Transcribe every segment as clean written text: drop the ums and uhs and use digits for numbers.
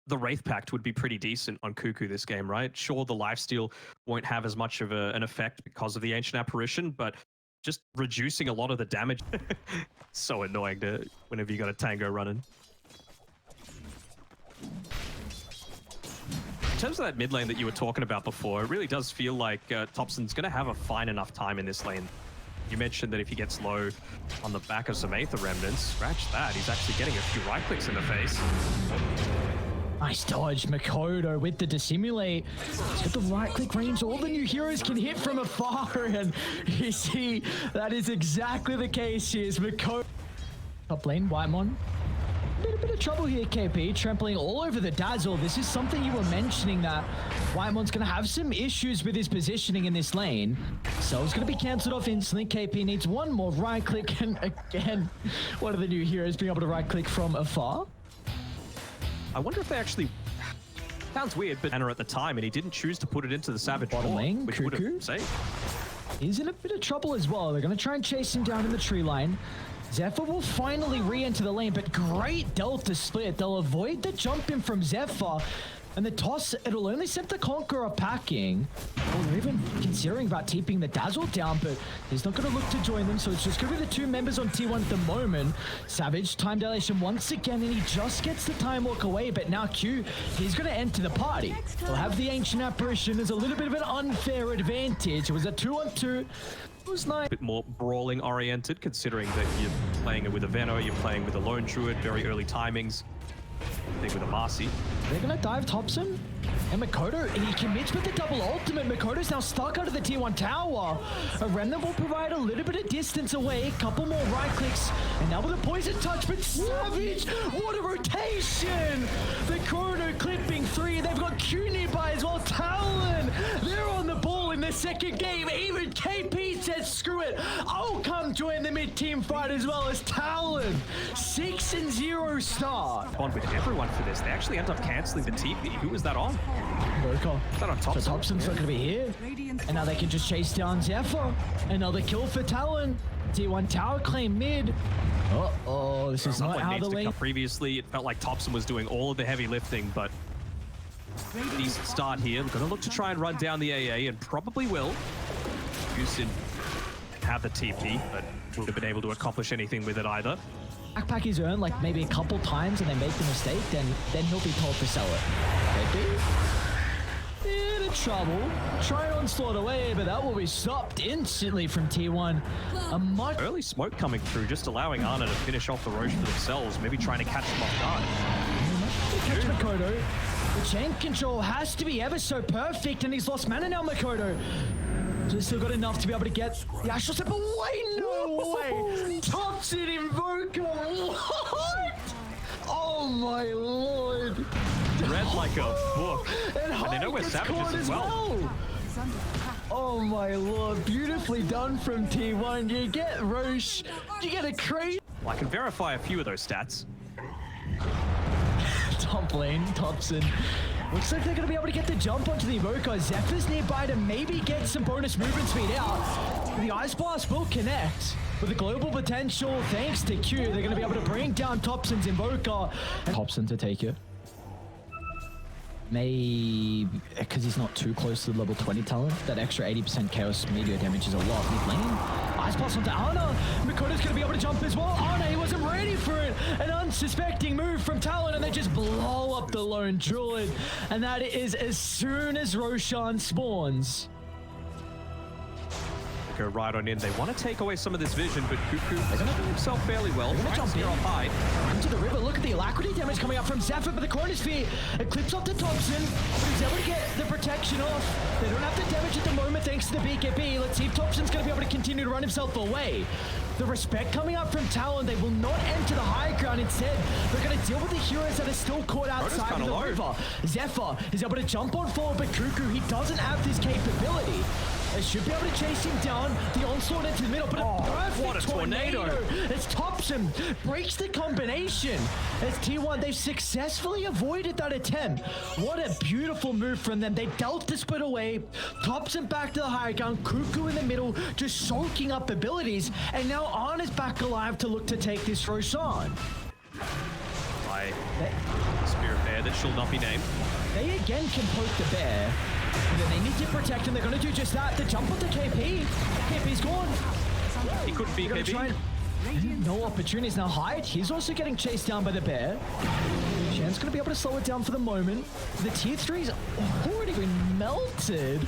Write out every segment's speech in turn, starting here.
the Wraith Pact would be pretty decent on Cuckoo this game, right? Sure, the lifesteal won't have as much of an effect because of the Ancient Apparition, but just reducing a lot of the damage. So annoying whenever you got a Tango running. In terms of that mid lane that you were talking about before, it really does feel like Topson's going to have a fine enough time in this lane. You mentioned that if he gets low on the back of some Aether Remnants, scratch that, he's actually getting a few right clicks in the face. Nice dodge, Makoto with the dissimulate. He's got the right click range. All the new heroes can hit from afar, and you see that is exactly the case here. Makoto top lane, Whitemon. A bit of trouble here, KP, trampling all over the Dazzle. This is something you were mentioning, that Whitemon's going to have some issues with his positioning in this lane. So it's going to be cancelled off instantly. KP needs one more right click, and again, one of the new heroes being able to right click from afar. I wonder if they actually... Sounds weird, but Anna at the time, and he didn't choose to put it into the Savage Bottom Maw, lane, which would Cuckoo. have saved. He's in a bit of trouble as well. They're going to try and chase him down in the tree line. Zephyr will finally re-enter the lane, but great Delta split. They'll avoid the jump in from Zephyr, and the toss, it'll only set the Conqueror packing. Or they're even considering about keeping the Dazzle down, but he's not going to look to join them, so it's just going to be the two members on T1 at the moment. Savage, time dilation once again, and he just gets the time walk away, but now Q, he's going to enter the party. He'll have the Ancient Apparition as a little bit of an unfair advantage. It was a 2-on-2. It was nice. A bit more brawling oriented, considering that you're playing it with a Veno, you're playing with a Lone Druid, very early timings. Thing with a Marcy. They're gonna dive Topson, and Makoto, and he commits with the double ultimate. Makoto's now stuck under the T1 tower. A Remnant will provide a little bit of distance away, a couple more right clicks, and now with a poison touch, but Savage, what a rotation! The Chrono clipping 3, they've got Q nearby as well. Talon, they're on the ball in the second game. Even KP says, screw it, I'll come join the mid-team fight as well as Talon. 6-0 start. On with everyone for this. They actually end up cancelling the TP. Who was that on? Broker. Is that on Topson? So Topson's not going to be here. And now they can just chase down Zephyr. Another kill for Talon. T1 tower claim mid. Uh-oh, this is not how the lane... Previously, it felt like Topson was doing all of the heavy lifting, but decent start here. We're going to look to try and run down the AA, and probably will. Houston have the TP, but wouldn't have been able to accomplish anything with it either. Backpack his earn like maybe a couple times and they make the mistake, then he'll be told to sell it. KP in trouble. Try onslaught away, but that will be stopped instantly from T1. A much early smoke coming through, just allowing Ana to finish off the Roche for themselves, maybe trying to catch them off guard. catch Makoto. The chain control has to be ever so perfect, and he's lost mana now, Makoto. Just still got enough to be able to get the Astral Step away. No way! Topson Invoker! What? Oh my lord! Read like a book. And they know where Savage is as well. Oh my lord, beautifully done from T1. You get Roche, you get a crazy... Well, I can verify a few of those stats. Top lane, Topson. Looks like they're going to be able to get the jump onto the Evoker. Zephyr's nearby to maybe get some bonus movement speed out. The Ice Blast will connect with the global potential thanks to Q. They're going to be able to bring down Topson's Invoker. Topson to take it. Maybe because he's not too close to the level 20 talent. That extra 80% chaos meteor damage is a lot. Mid lane. Ice Blast onto Ana. Makoto's going to be able to jump as well. Ana, he wasn't ready for it. An unsuspecting move from Talon, and they just blow up the lone druid. And that is as soon as Roshan spawns. Go right on in. They want to take away some of this vision, but Cuckoo is doing himself fairly well. They're going to jump in off high. Into the river. Look at the alacrity damage coming out from Zephyr, but the Chronosphere eclipse off to Topson. He's able to get the protection off. They don't have the damage at the moment thanks to the BKB. Let's see if Topson's going to be able to continue to run himself away. The respect coming out from Talon, they will not enter the high ground. Instead, they're going to deal with the heroes that are still caught outside of the river. Zephyr is able to jump on forward, but Cuckoo, he doesn't have this capability. They should be able to chase him down. The onslaught into the middle, but a perfect what a tornado. As Topson breaks the combination. As T1, they've successfully avoided that attempt. What a beautiful move from them. They dealt the split away. Topson back to the high ground. Cuckoo in the middle, just soaking up abilities. And now Ana's back alive to look to take this Roshan. By Spirit Bear. that shall not be named. They again can poke the bear. And then they need to protect him. They're going to do just that. The jump onto KP. KP's gone. He couldn't be KP. No opportunities now. Hyde, he's also getting chased down by the bear. Shan's going to be able to slow it down for the moment. The tier 3's already been melted.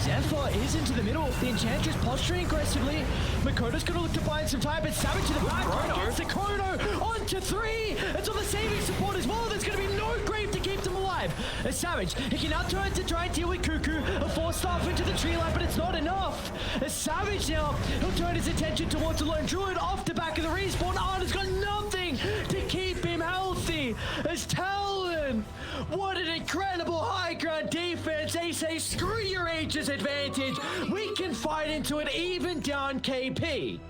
Zephyr is into the middle. The Enchantress posturing aggressively. Makoto's going to look to buy some time, but Savage to the back. Gets the Chrono onto 3. It's on the saving support as well. There's going to be no grave to keep them alive. As Savage, he can now turn to try and deal with Cuckoo. A force staff into the tree line, but it's not enough. As Savage now, he'll turn his attention towards the Lone Druid off the back of the respawn. Arna's got nothing to keep him healthy. As Talon, what an incredible high ground defense. They say, screw your age's advantage. We can fight into it even down KP.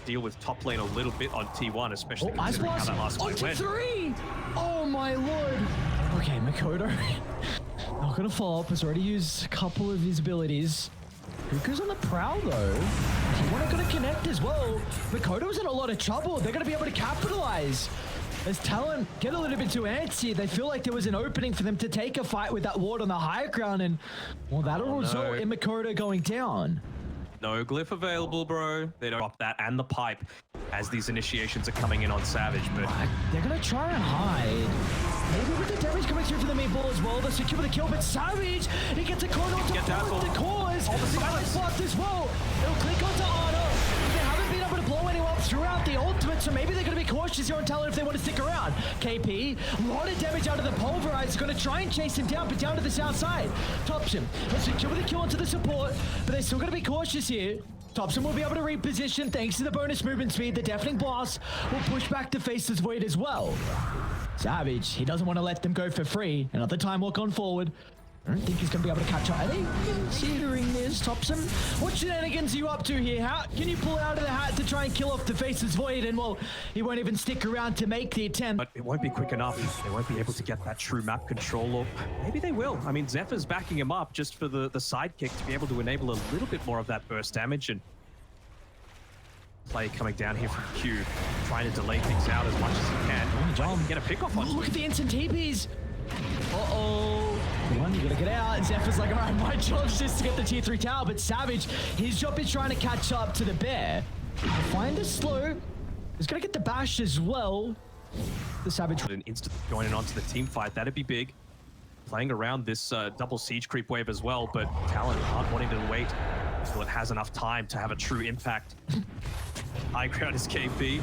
Deal with top lane a little bit on T1, especially Ice considering how Blast that last fight onto went. 3. Oh my lord. Okay, Makoto. Not gonna follow up. Has already used a couple of his abilities. Cuckoo's on the prowl though. T1 are gonna connect as well. Makoto's in a lot of trouble. They're gonna be able to capitalize. As Talon get a little bit too antsy, they feel like there was an opening for them to take a fight with that ward on the higher ground, and well, that'll result in Makoto going down. No glyph available, bro. They don't drop that and the pipe as these initiations are coming in on Savage, but They're gonna try and hide. Maybe with the damage coming through for the main ball as well, they'll secure the kill, but Savage, he gets a corner to force the cause. All the silence blocked as well. It'll click onto Arna. They haven't been able to blow anyone up throughout the ultimate, so maybe they're gonna be cautious here on Talon if they want to stick around. KP, a lot of damage out of the pulverize, gonna try and chase him down, but down to the south side. Thompson, let's secure the kill onto the support, but they're still gonna be cautious here. Thompson will be able to reposition thanks to the bonus movement speed. The Deafening Blast will push back the Faceless Void as well. Savage, he doesn't want to let them go for free. Another time walk on forward. I don't think he's going to be able to catch up. Are they considering this, Thompson? What shenanigans are you up to here? How can you pull out of the hat to try and kill off the Faceless Void? And well, he won't even stick around to make the attempt. it won't be quick enough. They won't be able to get that true map control, or maybe they will. I mean, Zephyr's backing him up just for the sidekick to be able to enable a little bit more of that burst damage, and play coming down here from Q, trying to delay things out as much as he can. Get a pick off on. Look at the instant TPs. Uh-oh. One, you gotta get out. And Zephyr's like, all right, my job's just to get the tier 3 tower. But Savage, his job is trying to catch up to the bear. Find a slow. He's gonna get the bash as well. The Savage. An instant joining onto the team fight, that'd be big. Playing around this double siege creep wave as well, but Talon not wanting to wait until it has enough time to have a true impact. High ground is KP.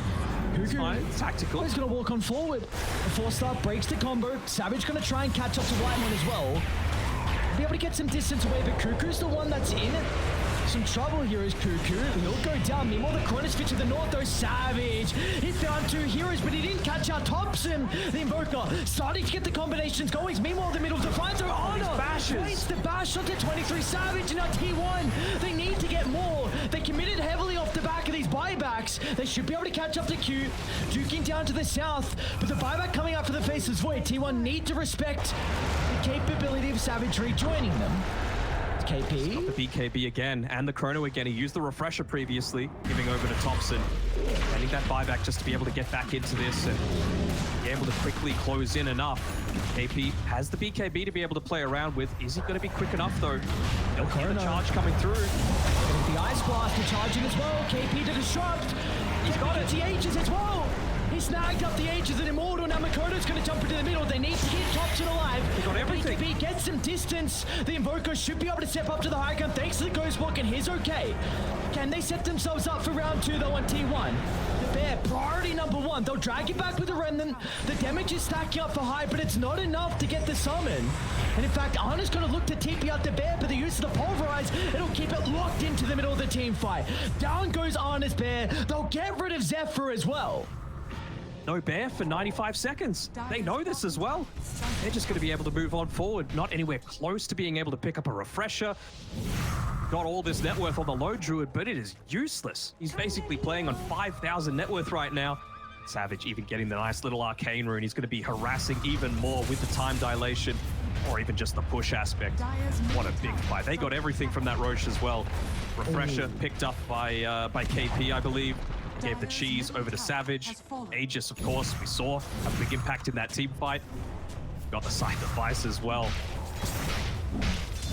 It's fine. Tactical. He's gonna walk on forward. The 4-star breaks the combo. Savage gonna try and catch up to Whitemon as well. Be able to get some distance away, but Cuckoo's the one that's in it. Some trouble here is Cuckoo. He'll go down. Meanwhile, the Chronosphere to the north, though. Savage. He found 2 heroes, but he didn't catch out Thompson. The Invoker starting to get the combinations going. Meanwhile, the middle defines are Honor. Waits the bash onto 23 Savage, and now T1. They need to get more. They committed heavily off the back of these buybacks. They should be able to catch up to Q. Duking down to the south, but the buyback coming out for the Faceless Void. T1 need to respect the capability of Savage rejoining them. KP. Got the BKB again, and the Chrono again. He used the refresher previously, giving over to Thompson. Getting that buyback just to be able to get back into this and be able to quickly close in enough. KP has the BKB to be able to play around with. Is he going to be quick enough, though? They'll hear the charge coming through. The Ice Blast is charging as well. KP to disrupt. He's got it. The Ages as well. He snagged up the Ages and Immortal. Now Makoto's going to jump into the middle. They need to keep Thompson alive. They got everything. BKB gets some distance. The Invoker should be able to step up to the high ground thanks to the Ghost Walk, and he's okay. Can they set themselves up for round 2 though on T1? The Bear, priority number 1. They'll drag it back with the Remnant. The damage is stacking up for high, but it's not enough to get the summon. And in fact, Arna's going to look to TP out the Bear, but the use of the Pulverize, it'll keep it locked into the middle of the team fight. Down goes Arna's Bear. They'll get rid of Zephyr as well. No Bear for 95 seconds. They know this as well. They're just going to be able to move on forward, not anywhere close to being able to pick up a refresher. Got all this net worth on the low Druid, but it is useless. He's basically playing on 5,000 net worth right now. Savage even getting the nice little Arcane rune. He's going to be harassing even more with the time dilation, or even just the push aspect. What a big fight. They got everything from that Roche as well. Refresher picked up by KP, I believe. Gave the cheese over to Savage. Aegis, of course, we saw a big impact in that team fight. Got the sacrifice as well.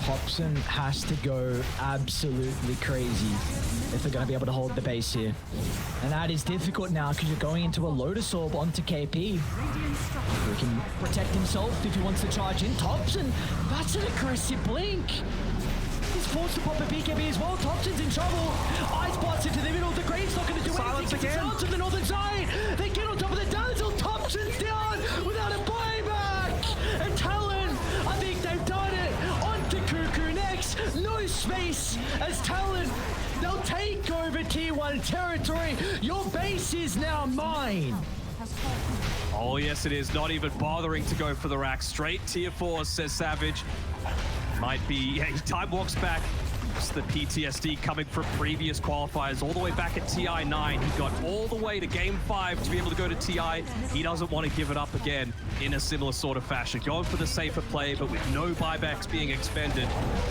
Hobson has to go absolutely crazy if they're going to be able to hold the base here. And that is difficult now because you're going into a Lotus Orb onto KP. Who can protect himself if he wants to charge in. Thompson, that's an aggressive blink. He's forced to pop a BKB as well. Thompson's in trouble. Ice Blast into the middle. The Grave's not going to do Silence anything. again. Silence of the Northern Side. They get on top of the Dazzle. Thompson's down without a buyback. And Talon, I think they've done it. Onto Cuckoo next. No space as Talon. They'll take over Tier 1 territory. Your base is now mine. Oh, yes, it is. Not even bothering to go for the rack. Straight Tier 4, says Savage. Might be, yeah, time walks back. It's the PTSD coming from previous qualifiers all the way back at TI9. He got all the way to Game 5 to be able to go to TI. He doesn't want to give it up again in a similar sort of fashion. Going for the safer play, but with no buybacks being expended,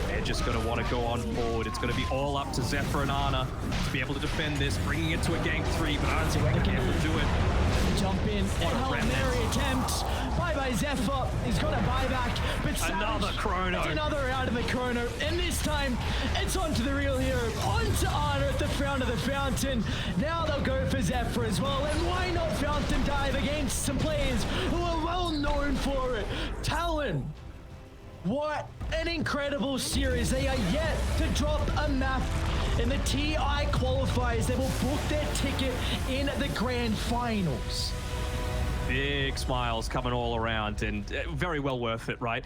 they're just going to want to go on forward. It's going to be all up to Zephyr and Ana to be able to defend this, bringing it to a Game 3, but Ana's going to be able to do it. Jump in, Hail Mary attempt. Bye-bye Zephyr, he's got a buyback, but Savage, Another chrono. It's another round of the chrono, and this time, it's onto the real hero, onto Ana at the front of the fountain. Now they'll go for Zephyr as well, and why not fountain dive against some players who are well known for it? Talon, what an incredible series. They are yet to drop a map in the TI qualifiers. They will book their ticket in the grand finals. Big smiles coming all around, and very well worth it, right?